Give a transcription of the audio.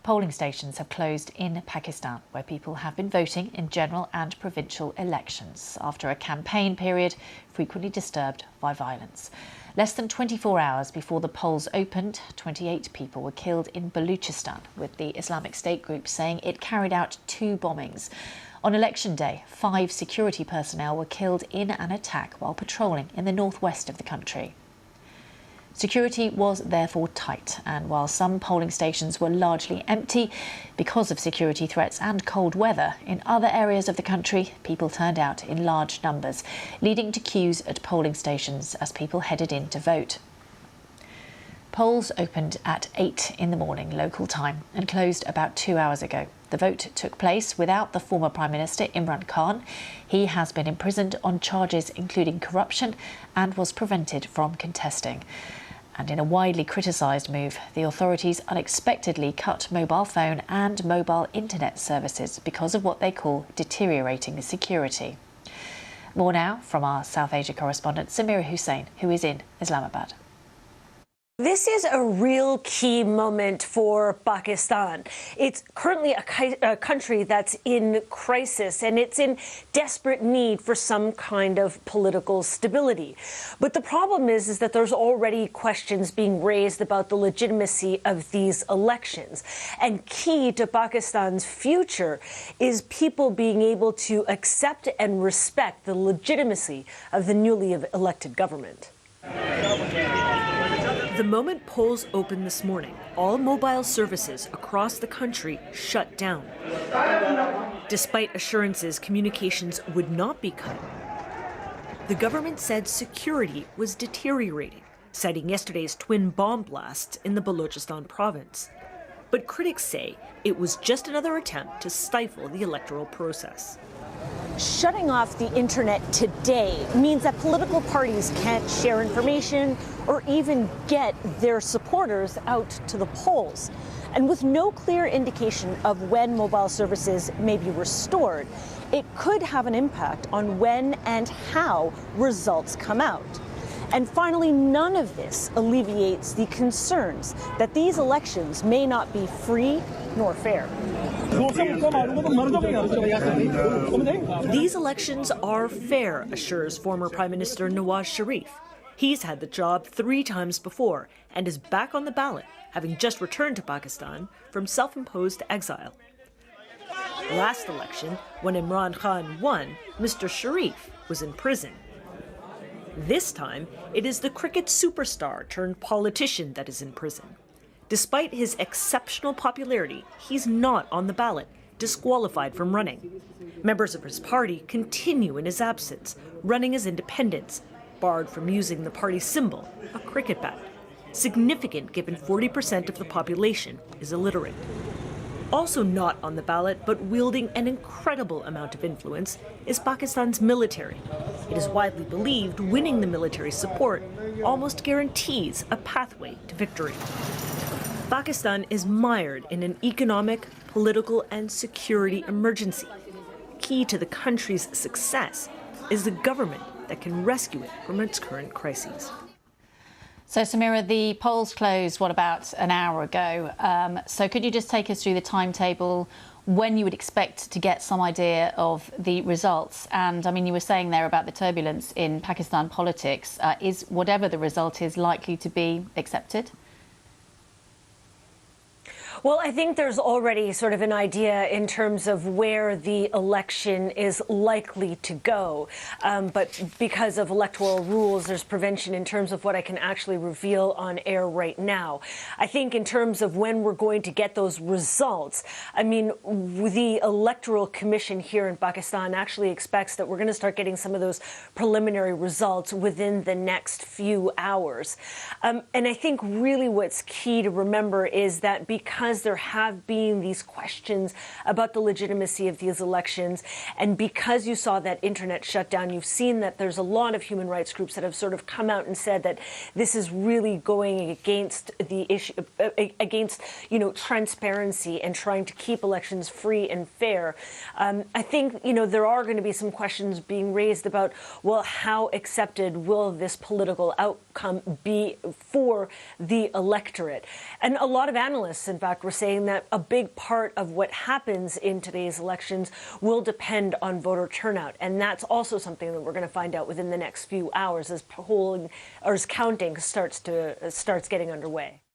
Polling stations have closed in Pakistan, where people have been voting in general and provincial elections after a campaign period frequently disturbed by violence. Less than 24 hours before the polls opened, 28 people were killed in Balochistan, with the Islamic State group saying it carried out 2 bombings. On election day, 5 security personnel were killed in an attack while patrolling in the northwest of the country. Security was therefore tight, and while some polling stations were largely empty because of security threats and cold weather, in other areas of the country, people turned out in large numbers, leading to queues at polling stations as people headed in to vote. Polls opened at 8 in the morning local time and closed about 2 hours ago. The vote took place without the former Prime Minister Imran Khan. He has been imprisoned on charges including corruption and was prevented from contesting. And in a widely criticised move, the authorities unexpectedly cut mobile phone and mobile internet services because of what they call deteriorating security. More now from our South Asia correspondent Samira Hussain, who is in Islamabad. This is a real key moment for Pakistan. It's currently a country that's in crisis, and it's in desperate need for some kind of political stability. But the problem is that there's already questions being raised about the legitimacy of these elections. And key to Pakistan's future is people being able to accept and respect the legitimacy of the newly elected government. The moment polls opened this morning, all mobile services across the country shut down. Despite assurances communications would not be cut, the government said security was deteriorating, citing yesterday's twin bomb blasts in the Balochistan province. But critics say it was just another attempt to stifle the electoral process. Shutting off the internet today means that political parties can't share information or even get their supporters out to the polls. And with no clear indication of when mobile services may be restored, it could have an impact on when and how results come out. And finally, none of this alleviates the concerns that these elections may not be free nor fair. These elections are fair, assures former Prime Minister Nawaz Sharif. He's had the job 3 times before and is back on the ballot, having just returned to Pakistan from self-imposed exile. Last election, when Imran Khan won, Mr. Sharif was in prison. This time, it is the cricket superstar turned politician that is in prison. Despite his exceptional popularity, he's not on the ballot, disqualified from running. Members of his party continue in his absence, running as independents, barred from using the party's symbol, a cricket bat, significant given 40% of the population is illiterate. Also not on the ballot, but wielding an incredible amount of influence, is Pakistan's military. It is widely believed winning the military support almost guarantees a pathway to victory. Pakistan is mired in an economic, political, and security emergency. Key to the country's success is the government that can rescue it from its current crises. So, Samira, the polls closed, about an hour ago. So could you just take us through the timetable, when you would expect to get some idea of the results? And, I mean, you were saying there about the turbulence in Pakistan politics. Is whatever the result is likely to be accepted? Well, I think there's already sort of an idea in terms of where the election is likely to go. But because of electoral rules, there's prevention in terms of what I can actually reveal on air right now. I think in terms of when we're going to get those results, I mean, the Electoral Commission here in Pakistan actually expects that we're going to start getting some of those preliminary results within the next few hours. And I think really what's key to remember is that because there have been these questions about the legitimacy of these elections, and because you saw that internet shutdown, you've seen that there's a lot of human rights groups that have sort of come out and said that this is really going against the issue, against, transparency and trying to keep elections free and fair. I think, there are going to be some questions being raised about, well, how accepted will this political outcome be for the electorate? And a lot of analysts, in fact, fact, were saying that a big part of what happens in today's elections will depend on voter turnout. And that's also something that we're going to find out within the next few hours as polling or as counting starts getting underway.